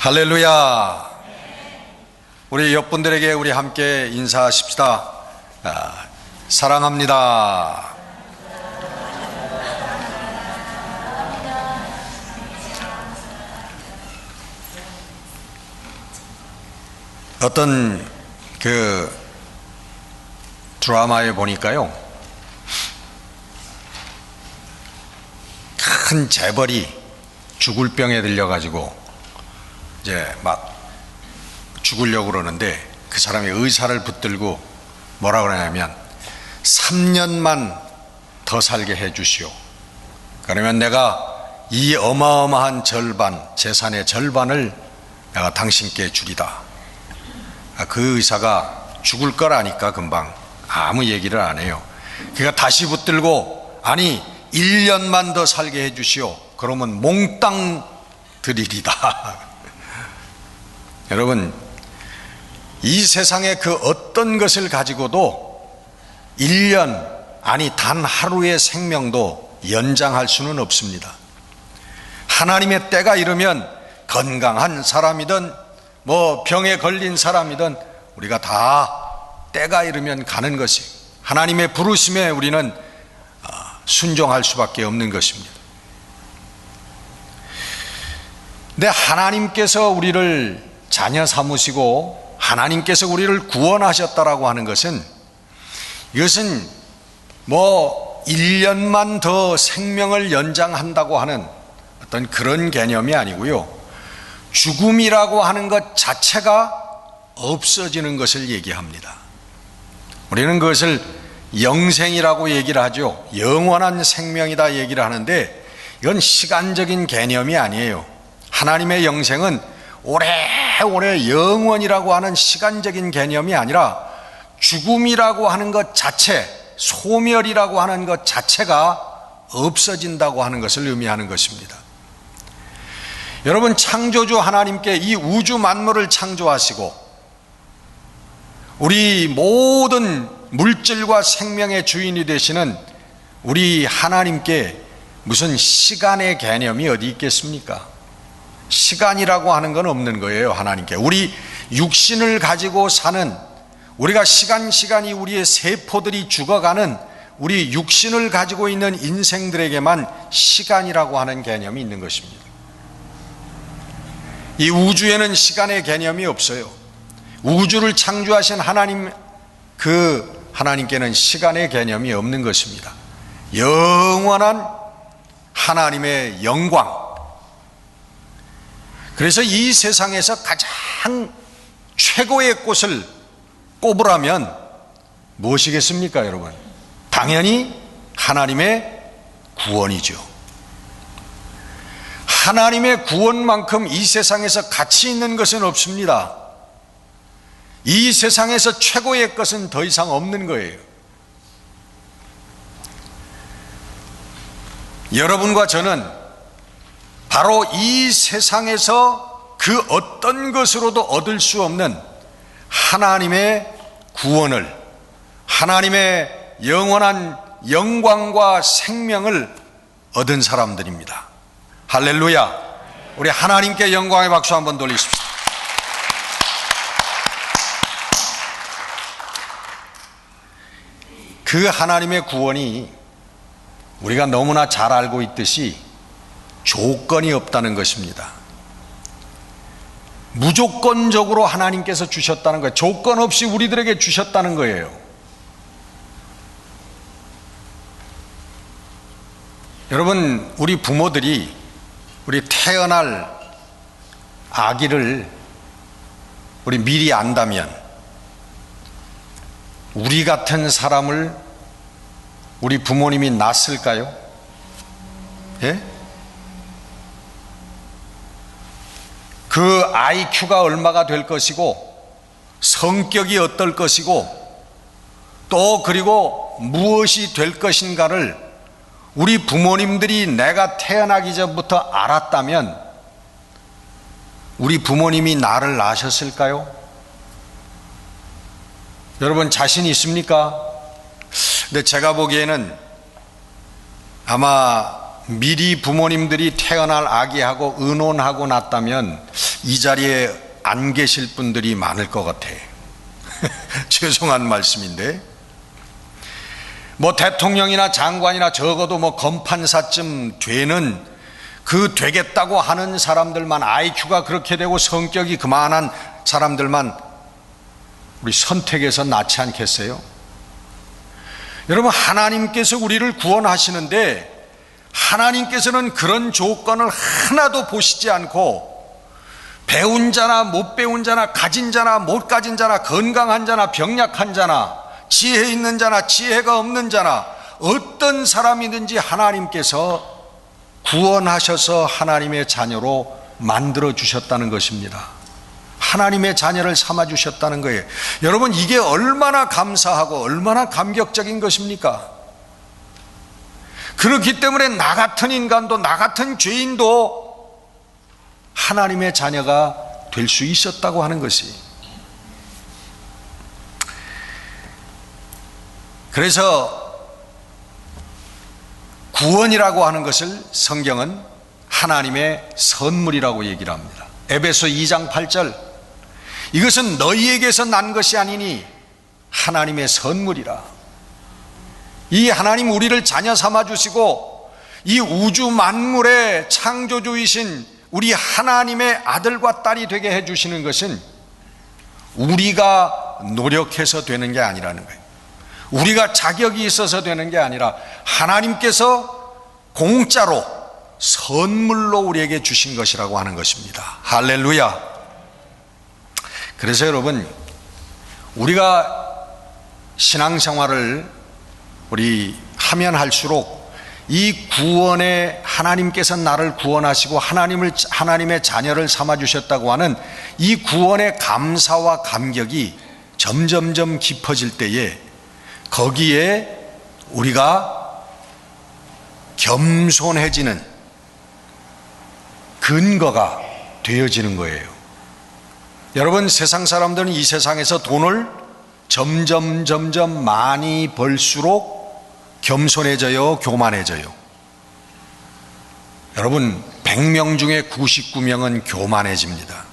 할렐루야. 우리 옆분들에게 우리 함께 인사하십시다. 사랑합니다. 어떤 드라마에 보니까요, 큰 재벌이 죽을 병에 들려가지고 이제 막 죽으려고 그러는데 그 사람이 의사를 붙들고 뭐라 그러냐면 3년만 더 살게 해 주시오. 그러면 내가 이 어마어마한 재산의 절반을 내가 당신께 주리다. 그 의사가 죽을 거라니까 금방 아무 얘기를 안 해요. 그러니까 다시 붙들고, 아니 1년만 더 살게 해 주시오. 그러면 몽땅 드리리다. 여러분, 이 세상의 그 어떤 것을 가지고도 1년, 아니 단 하루의 생명도 연장할 수는 없습니다. 하나님의 때가 이르면 건강한 사람이든 병에 걸린 사람이든 우리가 다 때가 이르면 가는 것이, 하나님의 부르심에 우리는 순종할 수밖에 없는 것입니다. 근데 하나님께서 우리를 자녀 삼으시고 하나님께서 우리를 구원하셨다라고 하는 것은, 이것은 1년만 더 생명을 연장한다고 하는 어떤 그런 개념이 아니고요, 죽음이라고 하는 것 자체가 없어지는 것을 얘기합니다. 우리는 그것을 영생이라고 얘기를 하죠. 영원한 생명이다 얘기를 하는데, 이건 시간적인 개념이 아니에요. 하나님의 영생은 오래오래 영원이라고 하는 시간적인 개념이 아니라 죽음이라고 하는 것 자체, 소멸이라고 하는 것 자체가 없어진다고 하는 것을 의미하는 것입니다. 여러분, 창조주 하나님께 이 우주 만물을 창조하시고 우리 모든 물질과 생명의 주인이 되시는 우리 하나님께 무슨 시간의 개념이 어디 있겠습니까? 시간이라고 하는 건 없는 거예요. 하나님께 우리 육신을 가지고 사는, 우리가 시간이 우리의 세포들이 죽어가는 우리 육신을 가지고 있는 인생들에게만 시간이라고 하는 개념이 있는 것입니다. 이 우주에는 시간의 개념이 없어요. 우주를 창조하신 하나님, 그 하나님께는 시간의 개념이 없는 것입니다. 영원한 하나님의 영광. 그래서 이 세상에서 가장 최고의 꽃을 꼽으라면 무엇이겠습니까, 여러분? 당연히 하나님의 구원이죠. 하나님의 구원만큼 이 세상에서 가치 있는 것은 없습니다. 이 세상에서 최고의 것은 더 이상 없는 거예요. 여러분과 저는 바로 이 세상에서 그 어떤 것으로도 얻을 수 없는 하나님의 구원을, 하나님의 영원한 영광과 생명을 얻은 사람들입니다. 할렐루야. 우리 하나님께 영광의 박수 한번 돌리십시오. 그 하나님의 구원이 우리가 너무나 잘 알고 있듯이 조건이 없다는 것입니다. 무조건적으로 하나님께서 주셨다는 거예요. 조건 없이 우리들에게 주셨다는 거예요. 여러분, 우리 부모들이 우리 태어날 아기를 우리 미리 안다면 우리 같은 사람을 우리 부모님이 낳았을까요? 예? 그 IQ가 얼마가 될 것이고 성격이 어떨 것이고 또 그리고 무엇이 될 것인가를 우리 부모님들이 내가 태어나기 전부터 알았다면 우리 부모님이 나를 낳으셨을까요? 여러분, 자신 있습니까? 근데 제가 보기에는 아마 미리 부모님들이 태어날 아기하고 의논하고 났다면 이 자리에 안 계실 분들이 많을 것 같아. 죄송한 말씀인데, 뭐 대통령이나 장관이나 적어도 뭐 검판사쯤 되는 그 되겠다고 하는 사람들만, IQ가 그렇게 되고 성격이 그만한 사람들만 우리 선택해서 낳지 않겠어요? 여러분, 하나님께서 우리를 구원하시는데 하나님께서는 그런 조건을 하나도 보시지 않고 배운 자나 못 배운 자나 가진 자나 못 가진 자나 건강한 자나 병약한 자나 지혜 있는 자나 지혜가 없는 자나 어떤 사람이든지 하나님께서 구원하셔서 하나님의 자녀로 만들어 주셨다는 것입니다. 하나님의 자녀를 삼아 주셨다는 거예요. 여러분, 이게 얼마나 감사하고 얼마나 감격적인 것입니까? 그렇기 때문에 나 같은 인간도, 나 같은 죄인도 하나님의 자녀가 될 수 있었다고 하는 것이. 그래서 구원이라고 하는 것을 성경은 하나님의 선물이라고 얘기를 합니다. 에베소 2장 8절, 이것은 너희에게서 난 것이 아니니 하나님의 선물이라. 이 하나님 우리를 자녀 삼아 주시고 이 우주 만물의 창조주이신 우리 하나님의 아들과 딸이 되게 해 주시는 것은 우리가 노력해서 되는 게 아니라는 거예요. 우리가 자격이 있어서 되는 게 아니라 하나님께서 공짜로 선물로 우리에게 주신 것이라고 하는 것입니다. 할렐루야. 그래서 여러분, 우리가 신앙생활을 우리 하면 할수록 이 구원에 하나님께서 나를 구원하시고 하나님의 자녀를 삼아 주셨다고 하는 이 구원의 감사와 감격이 점점점 깊어질 때에 거기에 우리가 겸손해지는 근거가 되어지는 거예요. 여러분, 세상 사람들은 이 세상에서 돈을 점점 많이 벌수록 겸손해져요, 교만해져요? 여러분, 100명 중에 99명은 교만해집니다.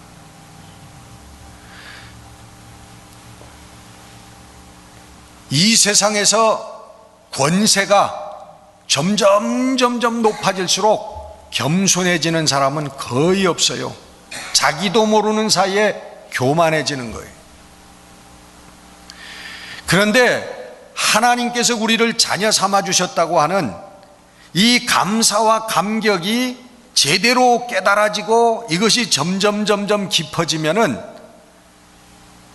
이 세상에서 권세가 점점 높아질수록 겸손해지는 사람은 거의 없어요. 자기도 모르는 사이에 교만해지는 거예요. 그런데 하나님께서 우리를 자녀 삼아 주셨다고 하는 이 감사와 감격이 제대로 깨달아지고 이것이 점점 깊어지면은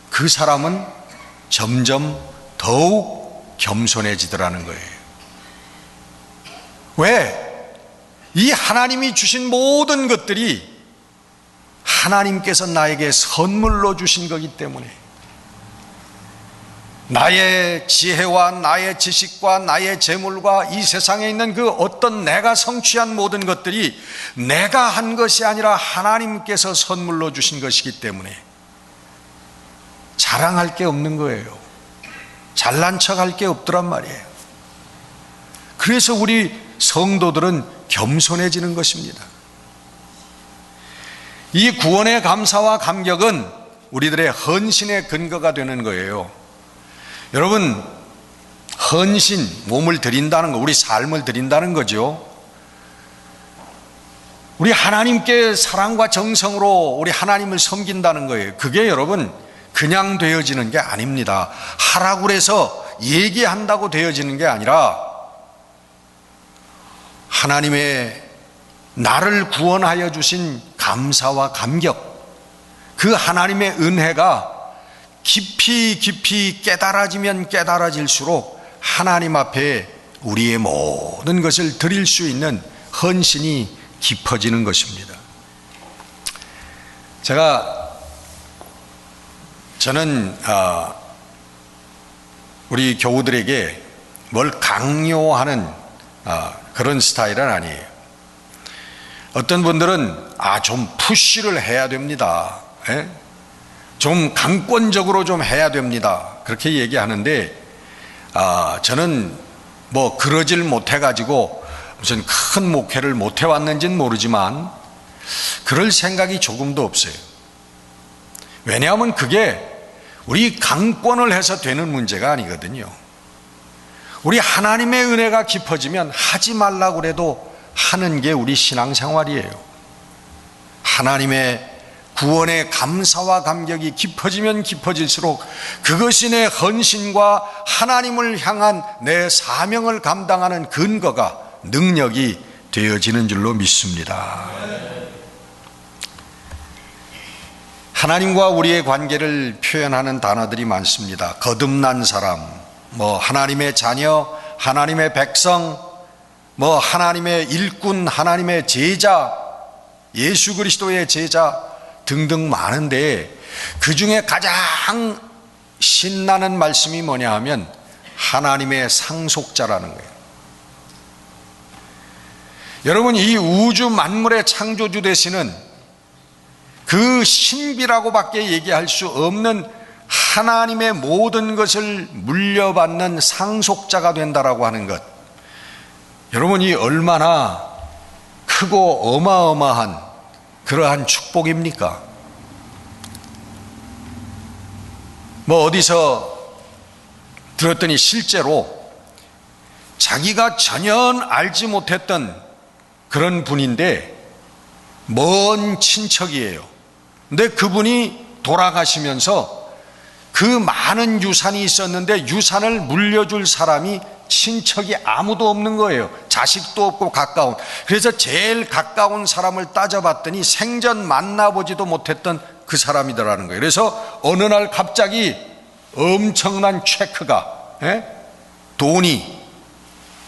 그 사람은 점점 더욱 겸손해지더라는 거예요. 왜? 이 하나님이 주신 모든 것들이 하나님께서 나에게 선물로 주신 거기 때문에 나의 지혜와 나의 지식과 나의 재물과 이 세상에 있는 그 어떤 내가 성취한 모든 것들이 내가 한 것이 아니라 하나님께서 선물로 주신 것이기 때문에 자랑할 게 없는 거예요. 잘난 척할 게 없더란 말이에요. 그래서 우리 성도들은 겸손해지는 것입니다. 이 구원의 감사와 감격은 우리들의 헌신의 근거가 되는 거예요. 여러분, 헌신, 몸을 드린다는 거, 우리 삶을 드린다는 거죠. 우리 하나님께 사랑과 정성으로 우리 하나님을 섬긴다는 거예요. 그게 여러분 그냥 되어지는 게 아닙니다. 하라고 해서 얘기한다고 되어지는 게 아니라 하나님의 나를 구원하여 주신 감사와 감격, 그 하나님의 은혜가 깊이 깨달아지면 깨달아질수록 하나님 앞에 우리의 모든 것을 드릴 수 있는 헌신이 깊어지는 것입니다. 저는 우리 교우들에게 뭘 강요하는 그런 스타일은 아니에요. 어떤 분들은 좀 푸시를 해야 됩니다. 좀 강권적으로 좀 해야 됩니다. 그렇게 얘기하는데 저는 뭐 그러질 못해가지고 무슨 큰 목회를 못해왔는지는 모르지만 그럴 생각이 조금도 없어요. 왜냐하면 그게 우리 강권을 해서 되는 문제가 아니거든요. 우리 하나님의 은혜가 깊어지면 하지 말라고 그래도 하는 게 우리 신앙생활이에요. 하나님의 구원의 감사와 감격이 깊어지면 깊어질수록 그것이 내 헌신과 하나님을 향한 내 사명을 감당하는 근거가, 능력이 되어지는 줄로 믿습니다. 하나님과 우리의 관계를 표현하는 단어들이 많습니다. 거듭난 사람, 하나님의 자녀, 하나님의 백성, 하나님의 일꾼, 하나님의 제자, 예수 그리스도의 제자 등등 많은데, 그 중에 가장 신나는 말씀이 뭐냐 하면 하나님의 상속자라는 거예요. 여러분, 이 우주 만물의 창조주 되시는 그 신비라고 밖에 얘기할 수 없는 하나님의 모든 것을 물려받는 상속자가 된다라고 하는 것, 여러분, 이 얼마나 크고 어마어마한 그러한 축복입니까? 어디서 들었더니 실제로 자기가 전혀 알지 못했던 그런 분인데, 먼 친척이에요. 근데 그분이 돌아가시면서 그 많은 유산이 있었는데 유산을 물려줄 사람이 친척이 아무도 없는 거예요. 자식도 없고 가까운. 그래서 제일 가까운 사람을 따져봤더니 생전 만나보지도 못했던 그 사람이더라는 거예요. 그래서 어느 날 갑자기 엄청난 체크가, 돈이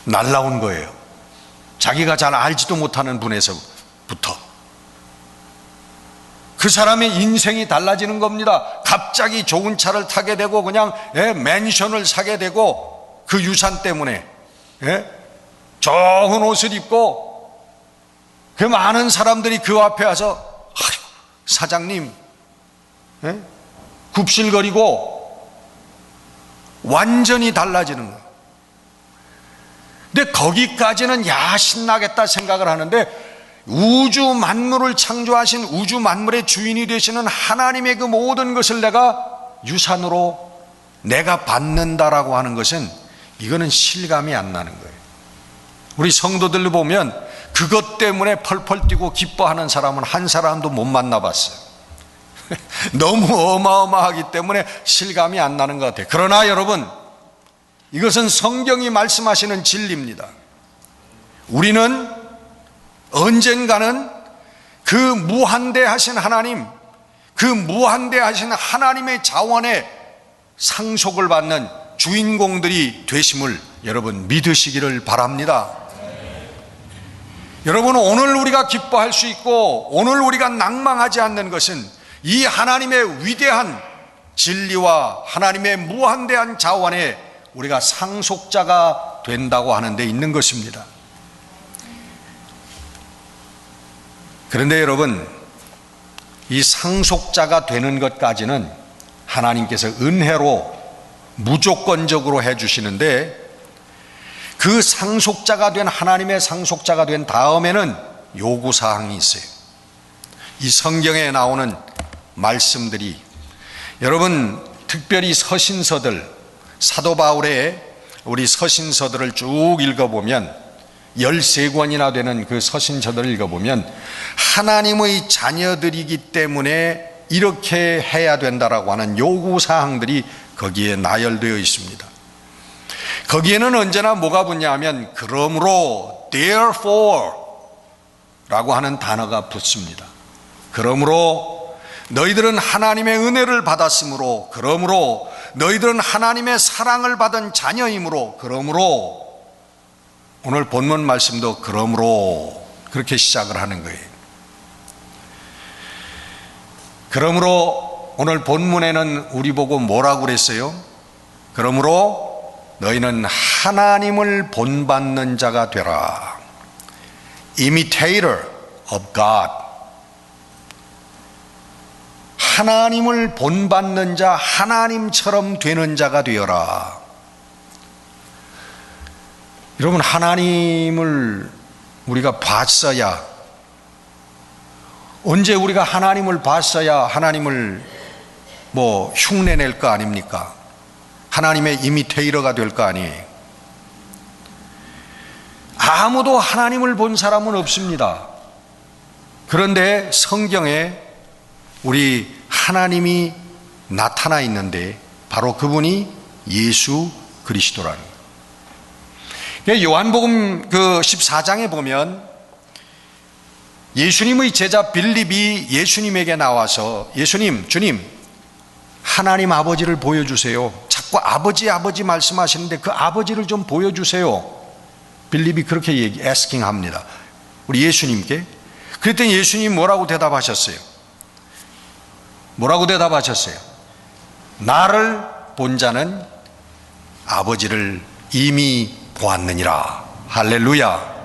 날라온 거예요. 자기가 잘 알지도 못하는 분에서부터. 그 사람의 인생이 달라지는 겁니다. 갑자기 좋은 차를 타게 되고 그냥 맨션을 사게 되고, 그 유산 때문에 좋은 옷을 입고, 그 많은 사람들이 그 앞에 와서 사장님 굽실거리고 완전히 달라지는 거예요. 근데 거기까지는 야 신나겠다 생각을 하는데, 우주 만물을 창조하신 우주 만물의 주인이 되시는 하나님의 그 모든 것을 내가 유산으로 내가 받는다라고 하는 것은, 이거는 실감이 안 나는 거예요. 우리 성도들을 보면 그것 때문에 펄펄 뛰고 기뻐하는 사람은 한 사람도 못 만나봤어요. 너무 어마어마하기 때문에 실감이 안 나는 것 같아요. 그러나 여러분, 이것은 성경이 말씀하시는 진리입니다. 우리는 언젠가는 그 무한대하신 하나님, 그 무한대하신 하나님의 자원에 상속을 받는 주인공들이 되심을 여러분 믿으시기를 바랍니다. 여러분, 오늘 우리가 기뻐할 수 있고 오늘 우리가 낭망하지 않는 것은 이 하나님의 위대한 진리와 하나님의 무한대한 자원에 우리가 상속자가 된다고 하는 데 있는 것입니다. 그런데 여러분, 이 상속자가 되는 것까지는 하나님께서 은혜로 무조건적으로 해주시는데, 그 상속자가 된, 하나님의 상속자가 된 다음에는 요구사항이 있어요. 이 성경에 나오는 말씀들이, 여러분 특별히 서신서들, 사도 바울의 우리 서신서들을 쭉 읽어보면, 13권이나 되는 그 서신서들을 읽어보면 하나님의 자녀들이기 때문에 이렇게 해야 된다라고 하는 요구사항들이 거기에 나열되어 있습니다. 거기에는 언제나 뭐가 붙냐 하면 그러므로, therefore 라고 하는 단어가 붙습니다. 그러므로 너희들은 하나님의 은혜를 받았으므로, 그러므로 너희들은 하나님의 사랑을 받은 자녀이므로, 그러므로, 오늘 본문 말씀도 그러므로 그렇게 시작을 하는 거예요. 그러므로 오늘 본문에는 우리 보고 뭐라고 그랬어요? 그러므로 너희는 하나님을 본받는 자가 되라. Imitator of God. 하나님을 본받는 자, 하나님처럼 되는 자가 되어라. 여러분, 하나님을 우리가 봤어야, 언제 우리가 하나님을 봤어야 하나님을 흉내낼 거 아닙니까? 하나님의 이미테이러가 될 거 아니에요. 아무도 하나님을 본 사람은 없습니다. 그런데 성경에 우리 하나님이 나타나 있는데 바로 그분이 예수 그리스도라는 거예요. 요한복음 14장에 보면 예수님의 제자 빌립이 예수님에게 나와서 주님 하나님 아버지를 보여주세요. 자꾸 아버지 말씀하시는데 그 아버지를 좀 보여주세요. 빌립이 그렇게 asking 합니다. 우리 예수님께. 그랬더니 예수님 뭐라고 대답하셨어요? 나를 본 자는 아버지를 이미 보았느니라. 할렐루야.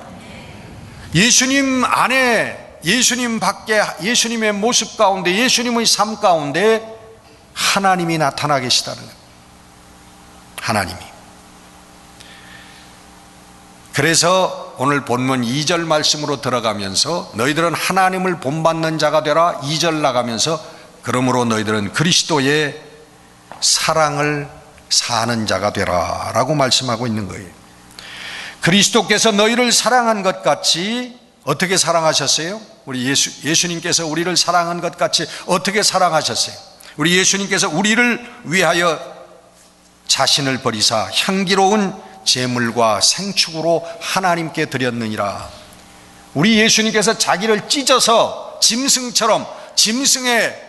예수님 안에, 예수님 밖에, 예수님의 모습 가운데, 예수님의 삶 가운데 하나님이 나타나 계시다는 거예요. 하나님이. 그래서 오늘 본문 2절 말씀으로 들어가면서 너희들은 하나님을 본받는 자가 되라. 2절 나가면서 그러므로 너희들은 그리스도의 사랑을 사는 자가 되라 라고 말씀하고 있는 거예요. 그리스도께서 너희를 사랑한 것 같이 어떻게 사랑하셨어요? 우리 예수님께서 우리를 사랑한 것 같이 어떻게 사랑하셨어요? 우리 예수님께서 우리를 위하여 자신을 버리사 향기로운 제물과 생축으로 하나님께 드렸느니라. 우리 예수님께서 자기를 찢어서 짐승의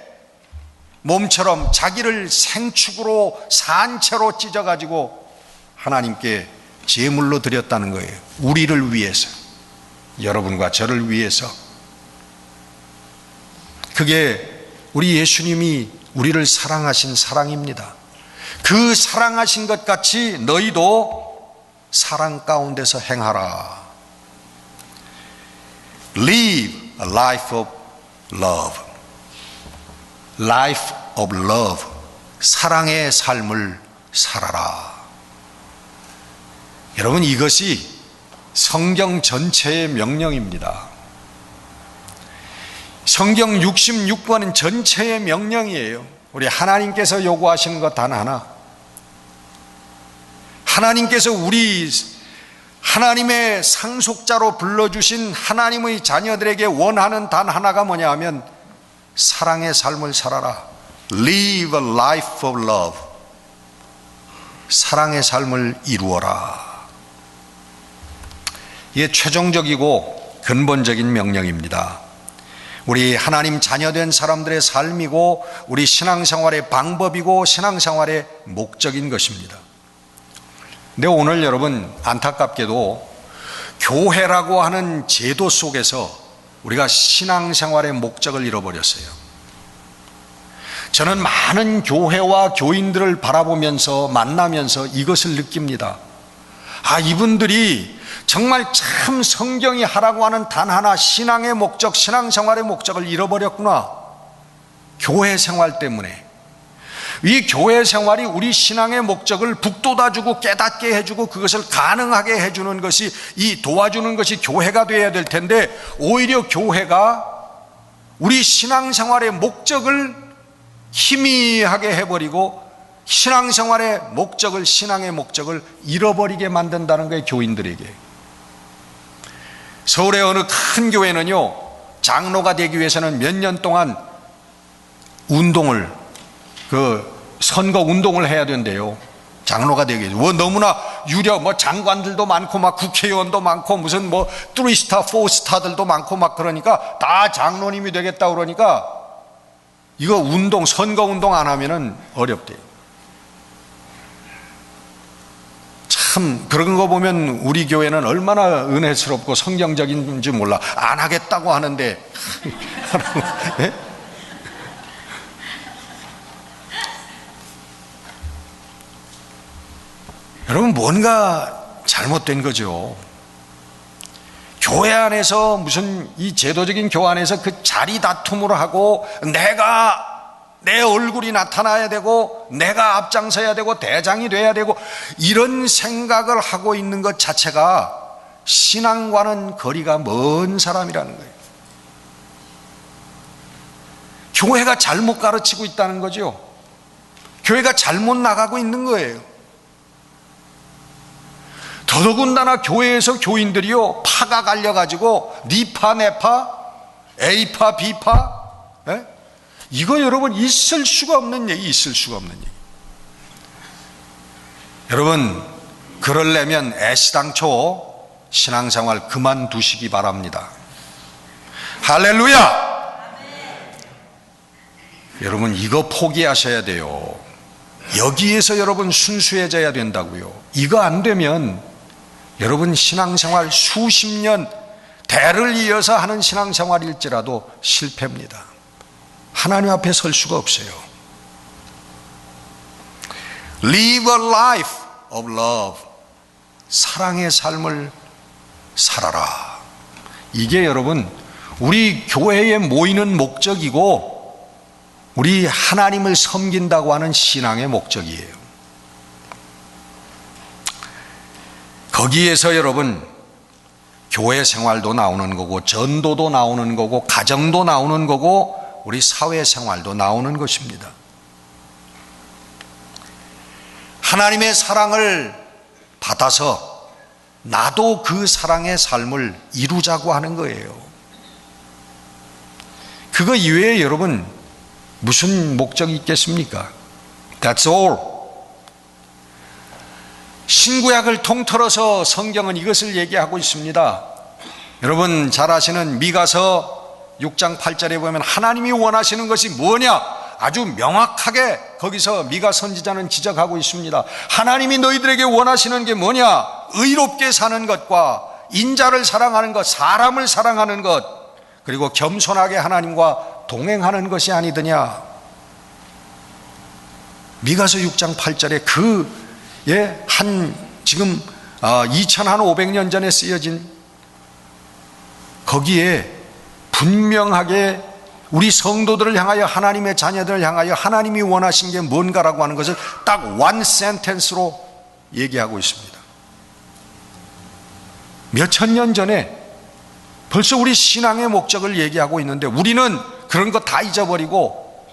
몸처럼 자기를 생축으로 산채로 찢어가지고 하나님께 제물로 드렸다는 거예요. 우리를 위해서, 여러분과 저를 위해서. 그게 우리 예수님이 우리를 사랑하신 사랑입니다. 그 사랑하신 것 같이 너희도 사랑 가운데서 행하라. Live a life of love. Life of love. 사랑의 삶을 살아라. 여러분, 이것이 성경 전체의 명령입니다. 성경 66권은 전체의 명령이에요. 우리 하나님께서 요구하시는 것 단 하나. 하나님께서 우리 하나님의 상속자로 불러주신 하나님의 자녀들에게 원하는 단 하나가 뭐냐 하면 사랑의 삶을 살아라. Live a life of love. 사랑의 삶을 이루어라. 이게 최종적이고 근본적인 명령입니다. 우리 하나님 자녀된 사람들의 삶이고 우리 신앙생활의 방법이고 신앙생활의 목적인 것입니다. 근데 오늘 여러분 안타깝게도 교회라고 하는 제도 속에서 우리가 신앙생활의 목적을 잃어버렸어요. 저는 많은 교회와 교인들을 바라보면서 만나면서 이것을 느낍니다. 이분들이 정말 참 성경이 하라고 하는 단 하나, 신앙의 목적, 신앙생활의 목적을 잃어버렸구나. 교회 생활 때문에. 이 교회 생활이 우리 신앙의 목적을 북돋아주고 깨닫게 해주고 그것을 가능하게 해주는 것이, 이 도와주는 것이 교회가 되어야 될 텐데, 오히려 교회가 우리 신앙생활의 목적을 희미하게 해버리고 신앙생활의 목적을, 신앙의 목적을 잃어버리게 만든다는 거예요. 교인들에게. 서울의 어느 큰 교회는요, 장로가 되기 위해서는 몇 년 동안 운동을, 선거 운동을 해야 된대요. 장로가 되기 위해서. 너무나 장관들도 많고 막 국회의원도 많고 무슨 3스타, 4스타들도 많고 막 그러니까 다 장로님이 되겠다 그러니까 이거 선거 운동 안 하면은 어렵대요. 참 그런 거 보면 우리 교회는 얼마나 은혜스럽고 성경적인지 몰라. 안 하겠다고 하는데 네? 여러분, 뭔가 잘못된 거죠. 교회 안에서 무슨 이 제도적인 교회 안에서 그 자리 다툼을 하고 내 얼굴이 나타나야 되고 내가 앞장서야 되고 대장이 돼야 되고 이런 생각을 하고 있는 것 자체가 신앙과는 거리가 먼 사람이라는 거예요. 교회가 잘못 가르치고 있다는 거죠. 교회가 잘못 나가고 있는 거예요. 더더군다나 교회에서 교인들이요, 파가 갈려가지고 니파 내파 A파 B파, 예? 이거 여러분 있을 수가 없는 얘기, 있을 수가 없는 얘기. 여러분, 그러려면 애시당초 신앙생활 그만두시기 바랍니다. 할렐루야! 여러분, 이거 포기하셔야 돼요. 여기에서 여러분 순수해져야 된다고요. 이거 안 되면 여러분 신앙생활 수십 년 대를 이어서 하는 신앙생활일지라도 실패입니다. 하나님 앞에 설 수가 없어요. Live a life of love. 사랑의 삶을 살아라. 이게 여러분 우리 교회에 모이는 목적이고 우리 하나님을 섬긴다고 하는 신앙의 목적이에요. 거기에서 여러분 교회 생활도 나오는 거고 전도도 나오는 거고 가정도 나오는 거고 우리 사회생활도 나오는 것입니다. 하나님의 사랑을 받아서 나도 그 사랑의 삶을 이루자고 하는 거예요. 그거 이외에 여러분 무슨 목적이 있겠습니까? That's all. 신구약을 통틀어서 성경은 이것을 얘기하고 있습니다. 여러분 잘 아시는 미가서 6장 8절에 보면 하나님이 원하시는 것이 뭐냐? 아주 명확하게 거기서 미가 선지자는 지적하고 있습니다. 하나님이 너희들에게 원하시는 게 뭐냐? 의롭게 사는 것과 인자를 사랑하는 것, 사람을 사랑하는 것, 그리고 겸손하게 하나님과 동행하는 것이 아니더냐? 미가서 6장 8절에 지금 2500년 전에 쓰여진 거기에 분명하게 우리 성도들을 향하여 하나님의 자녀들을 향하여 하나님이 원하신 게 뭔가라고 하는 것을 딱 one sentence로 얘기하고 있습니다. 몇천 년 전에 벌써 우리 신앙의 목적을 얘기하고 있는데 우리는 그런 거 다 잊어버리고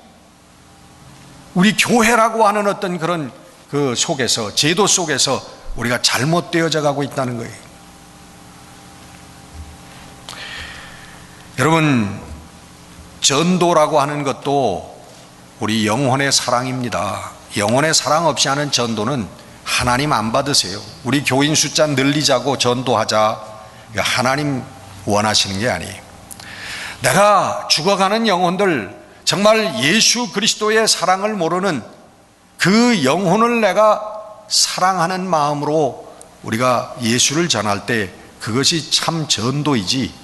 우리 교회라고 하는 어떤 그런 그 속에서 제도 속에서 우리가 잘못되어져 가고 있다는 거예요. 여러분 전도라고 하는 것도 우리 영혼의 사랑입니다. 영혼의 사랑 없이 하는 전도는 하나님 안 받으세요. 우리 교인 숫자 늘리자고 전도하자, 하나님 원하시는 게 아니에요. 내가 죽어가는 영혼들, 정말 예수 그리스도의 사랑을 모르는 그 영혼을 내가 사랑하는 마음으로 우리가 예수를 전할 때 그것이 참 전도이지,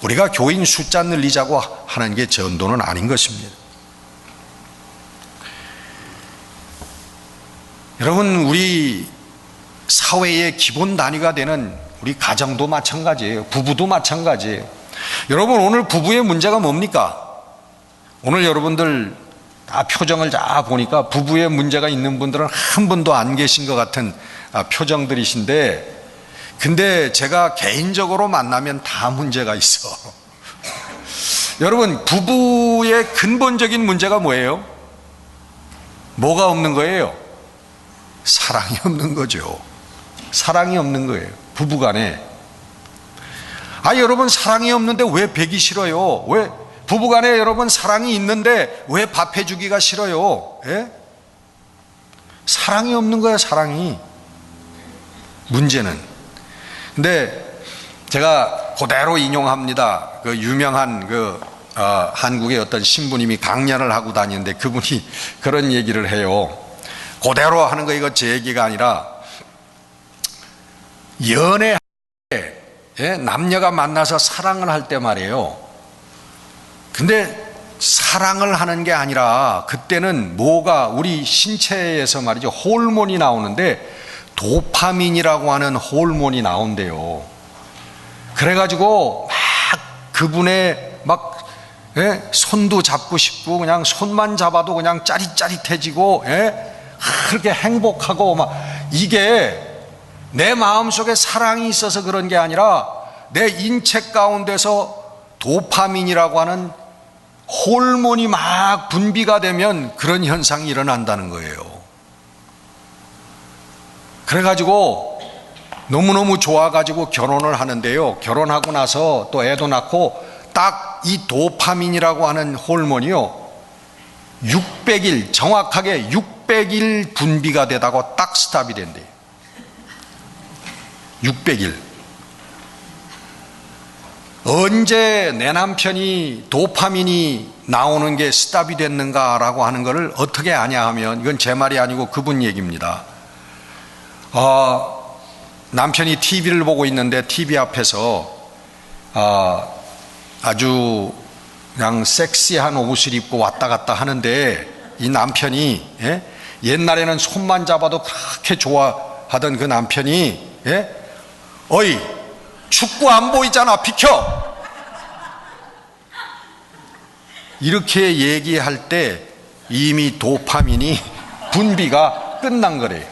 우리가 교인 숫자 늘리자고 하는 게 전도는 아닌 것입니다. 여러분 우리 사회의 기본 단위가 되는 우리 가정도 마찬가지예요. 부부도 마찬가지예요. 여러분 오늘 부부의 문제가 뭡니까? 오늘 여러분들 다 표정을 다 보니까 부부의 문제가 있는 분들은 한 분도 안 계신 것 같은 표정들이신데, 근데 제가 개인적으로 만나면 다 문제가 있어. 여러분 부부의 근본적인 문제가 뭐예요? 뭐가 없는 거예요? 사랑이 없는 거죠. 사랑이 없는 거예요. 부부간에. 여러분 사랑이 없는데 왜 배기 싫어요? 왜 부부간에 여러분 사랑이 있는데 왜 밥 해주기가 싫어요? 예? 사랑이 없는 거예요. 사랑이. 문제는. 근데 제가 그대로 인용합니다. 그 유명한 한국의 어떤 신부님이 강연을 하고 다니는데 그분이 그런 얘기를 해요. 그대로 하는 거, 이거 제 얘기가 아니라, 연애할 때 남녀가 만나서 사랑을 할 때 말이에요. 근데 사랑을 하는 게 아니라 그때는 뭐가 우리 신체에서 말이죠, 호르몬이 나오는데 도파민이라고 하는 호르몬이 나온대요. 그래가지고 막 그분의 손도 잡고 싶고 그냥 손만 잡아도 그냥 짜릿짜릿해지고 그렇게 행복하고 막, 이게 내 마음속에 사랑이 있어서 그런 게 아니라 내 인체 가운데서 도파민이라고 하는 호르몬이 막 분비가 되면 그런 현상이 일어난다는 거예요. 그래가지고 너무너무 좋아가지고 결혼을 하는데요. 결혼하고 나서 또 애도 낳고 딱 이 도파민이라고 하는 호르몬이요, 600일, 정확하게 600일 분비가 되다가 딱 스탑이 된대요. 600일. 언제 내 남편이 도파민이 나오는 게 스탑이 됐는가라고 하는 것을 어떻게 아냐 하면, 이건 제 말이 아니고 그분 얘기입니다. 남편이 TV를 보고 있는데 TV 앞에서 아주 그냥 섹시한 옷을 입고 왔다 갔다 하는데, 이 남편이, 옛날에는 손만 잡아도 그렇게 좋아하던 그 남편이, 어이, 축구 안 보이잖아, 비켜! 이렇게 얘기할 때 이미 도파민이 분비가 끝난 거래요.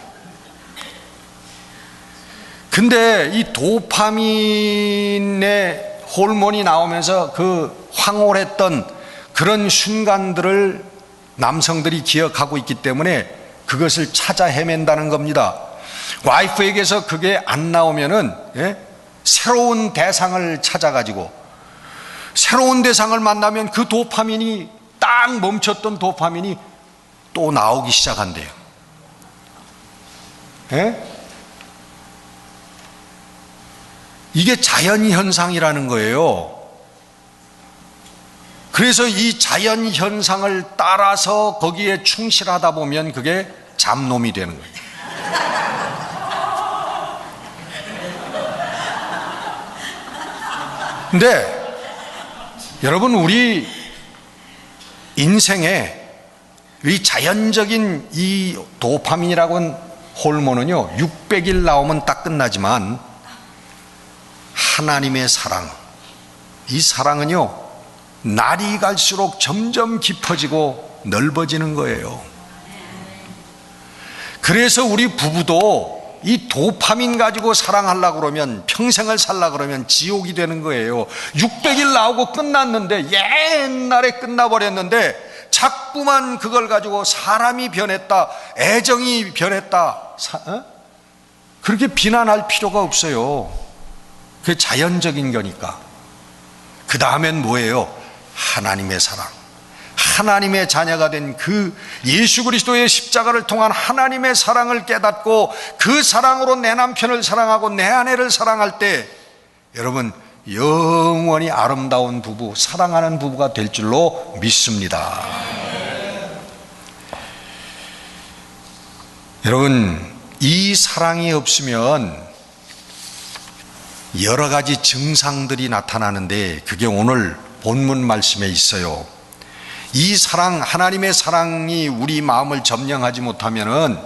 근데 이 도파민의 호르몬이 나오면서 그 황홀했던 그런 순간들을 남성들이 기억하고 있기 때문에 그것을 찾아 헤맨다는 겁니다. 와이프에게서 그게 안 나오면은, 새로운 대상을 찾아가지고, 새로운 대상을 만나면 그 도파민이, 딱 멈췄던 도파민이 또 나오기 시작한대요. 이게 자연현상이라는 거예요. 그래서 이 자연현상을 따라서 거기에 충실하다 보면 그게 잡놈이 되는 거예요. 근데 여러분, 우리 인생에 이 자연적인 이 도파민이라고 하는 호르몬은요, 600일 나오면 딱 끝나지만, 하나님의 사랑, 이 사랑은요, 날이 갈수록 점점 깊어지고 넓어지는 거예요. 그래서 우리 부부도 이 도파민 가지고 사랑하려고 그러면, 평생을 살려고 그러면 지옥이 되는 거예요. 600일 나오고 끝났는데, 옛날에 끝나버렸는데 자꾸만 그걸 가지고 사람이 변했다, 애정이 변했다, 그렇게 비난할 필요가 없어요. 그게 자연적인 거니까. 그 다음엔 뭐예요? 하나님의 사랑. 하나님의 자녀가 된 그 예수 그리스도의 십자가를 통한 하나님의 사랑을 깨닫고 그 사랑으로 내 남편을 사랑하고 내 아내를 사랑할 때, 여러분, 영원히 아름다운 부부, 사랑하는 부부가 될 줄로 믿습니다. 여러분, 이 사랑이 없으면 여러 가지 증상들이 나타나는데, 그게 오늘 본문 말씀에 있어요. 이 사랑, 하나님의 사랑이 우리 마음을 점령하지 못하면은,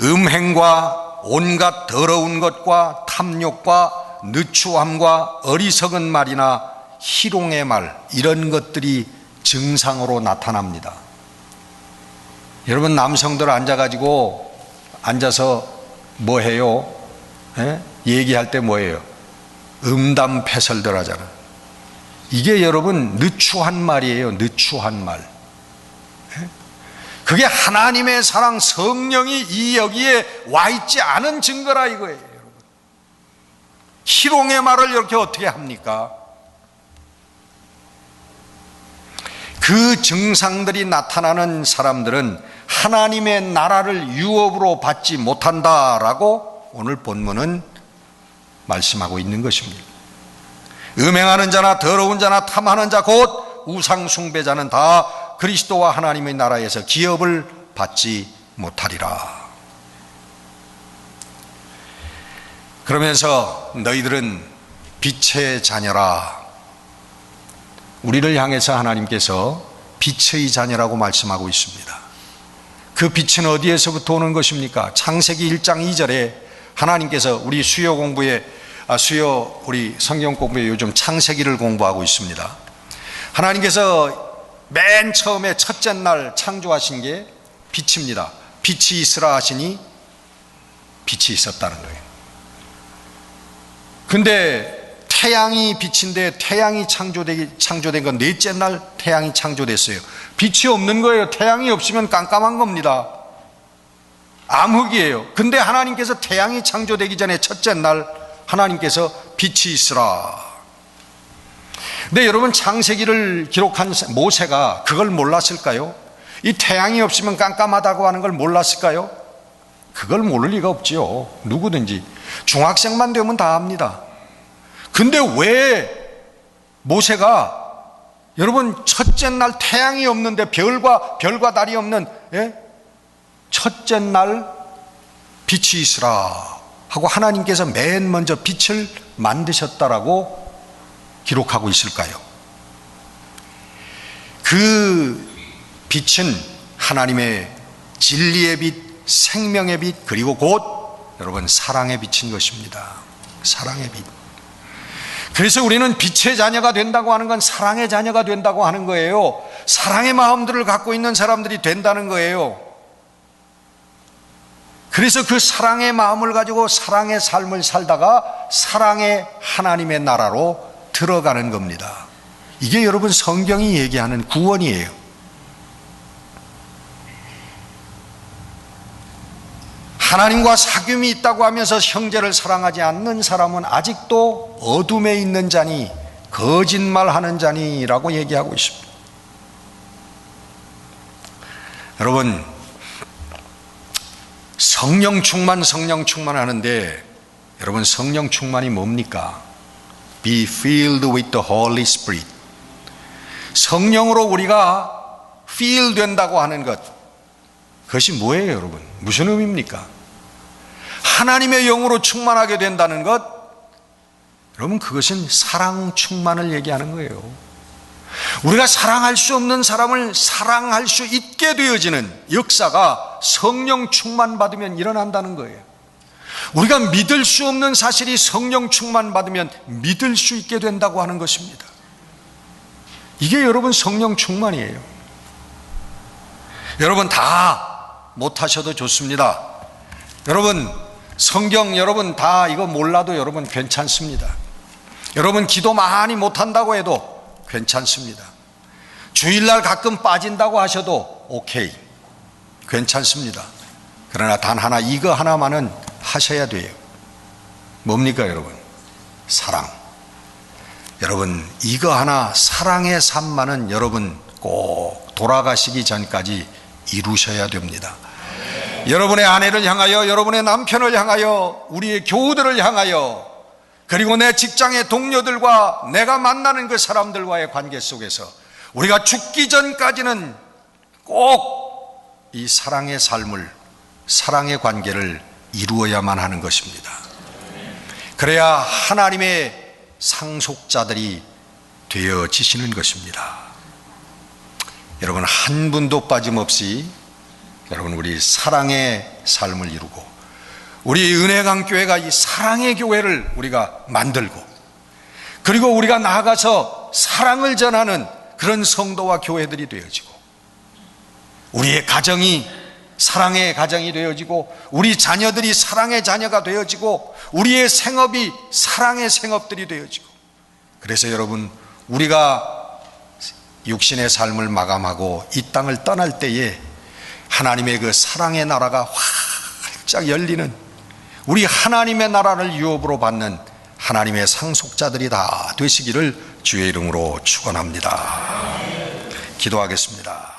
음행과 온갖 더러운 것과 탐욕과 느추함과 어리석은 말이나 희롱의 말, 이런 것들이 증상으로 나타납니다. 여러분, 남성들 앉아서 뭐 해요? 얘기할 때 뭐예요? 음담패설들 하잖아요. 이게 여러분 느추한 말이에요. 느추한 말. 그게 하나님의 사랑, 성령이 이 여기에 와 있지 않은 증거라 이거예요. 여러분, 희롱의 말을 이렇게 어떻게 합니까? 그 증상들이 나타나는 사람들은 하나님의 나라를 유업으로 받지 못한다라고 오늘 본문은 말씀하고 있는 것입니다. 음행하는 자나 더러운 자나 탐하는 자 곧 우상 숭배자는 다 그리스도와 하나님의 나라에서 기업을 받지 못하리라. 그러면서 너희들은 빛의 자녀라. 우리를 향해서 하나님께서 빛의 자녀라고 말씀하고 있습니다. 그 빛은 어디에서부터 오는 것입니까? 창세기 1장 2절에 하나님께서 우리 우리 성경 공부에 요즘 창세기를 공부하고 있습니다. 하나님께서 맨 처음에 첫째 날 창조하신 게 빛입니다. 빛이 있으라 하시니 빛이 있었다는 거예요. 근데 태양이 빛인데 태양이 창조된 건 넷째 날 태양이 창조됐어요. 빛이 없는 거예요. 태양이 없으면 깜깜한 겁니다. 암흑이에요. 근데 하나님께서 태양이 창조되기 전에 첫째 날 하나님께서 빛이 있으라. 근데 여러분, 창세기를 기록한 모세가 그걸 몰랐을까요? 이 태양이 없으면 깜깜하다고 하는 걸 몰랐을까요? 그걸 모를 리가 없지요. 누구든지 중학생만 되면 다 압니다. 근데 왜 모세가, 여러분, 첫째 날 태양이 없는데 별과 달이 없는, 첫째 날 빛이 있으라 하고 하나님께서 맨 먼저 빛을 만드셨다라고 기록하고 있을까요? 그 빛은 하나님의 진리의 빛, 생명의 빛, 그리고 곧 여러분 사랑의 빛인 것입니다. 사랑의 빛. 그래서 우리는 빛의 자녀가 된다고 하는 건 사랑의 자녀가 된다고 하는 거예요. 사랑의 마음들을 갖고 있는 사람들이 된다는 거예요. 그래서 그 사랑의 마음을 가지고 사랑의 삶을 살다가 사랑의 하나님의 나라로 들어가는 겁니다. 이게 여러분 성경이 얘기하는 구원이에요. 하나님과 사귐이 있다고 하면서 형제를 사랑하지 않는 사람은 아직도 어둠에 있는 자니, 거짓말하는 자니라고 얘기하고 있습니다. 여러분, 성령 충만 하는데, 여러분, 성령 충만이 뭡니까? Be filled with the Holy Spirit. 성령으로 우리가 fill 된다고 하는 것, 그것이 뭐예요, 여러분? 무슨 의미입니까? 하나님의 영으로 충만하게 된다는 것, 여러분, 그것은 사랑 충만을 얘기하는 거예요. 우리가 사랑할 수 없는 사람을 사랑할 수 있게 되어지는 역사가 성령 충만 받으면 일어난다는 거예요. 우리가 믿을 수 없는 사실이 성령 충만 받으면 믿을 수 있게 된다고 하는 것입니다. 이게 여러분 성령 충만이에요. 여러분 다 못하셔도 좋습니다. 여러분 성경 여러분 다 이거 몰라도 여러분 괜찮습니다. 여러분 기도 많이 못한다고 해도 괜찮습니다. 주일날 가끔 빠진다고 하셔도 오케이, 괜찮습니다. 그러나 단 하나, 이거 하나만은 하셔야 돼요. 뭡니까 여러분? 사랑. 여러분 이거 하나, 사랑의 삶만은 여러분 꼭 돌아가시기 전까지 이루셔야 됩니다. 여러분의 아내를 향하여, 여러분의 남편을 향하여, 우리의 교우들을 향하여, 그리고 내 직장의 동료들과 내가 만나는 그 사람들과의 관계 속에서 우리가 죽기 전까지는 꼭 이 사랑의 삶을, 사랑의 관계를 이루어야만 하는 것입니다. 그래야 하나님의 상속자들이 되어지시는 것입니다. 여러분 한 분도 빠짐없이 여러분 우리 사랑의 삶을 이루고, 우리 은혜강교회가 이 사랑의 교회를 우리가 만들고, 그리고 우리가 나아가서 사랑을 전하는 그런 성도와 교회들이 되어지고, 우리의 가정이 사랑의 가정이 되어지고, 우리 자녀들이 사랑의 자녀가 되어지고, 우리의 생업이 사랑의 생업들이 되어지고, 그래서 여러분 우리가 육신의 삶을 마감하고 이 땅을 떠날 때에 하나님의 그 사랑의 나라가 활짝 열리는, 우리 하나님의 나라를 유업으로 받는 하나님의 상속자들이 다 되시기를 주의 이름으로 축원합니다. 기도하겠습니다.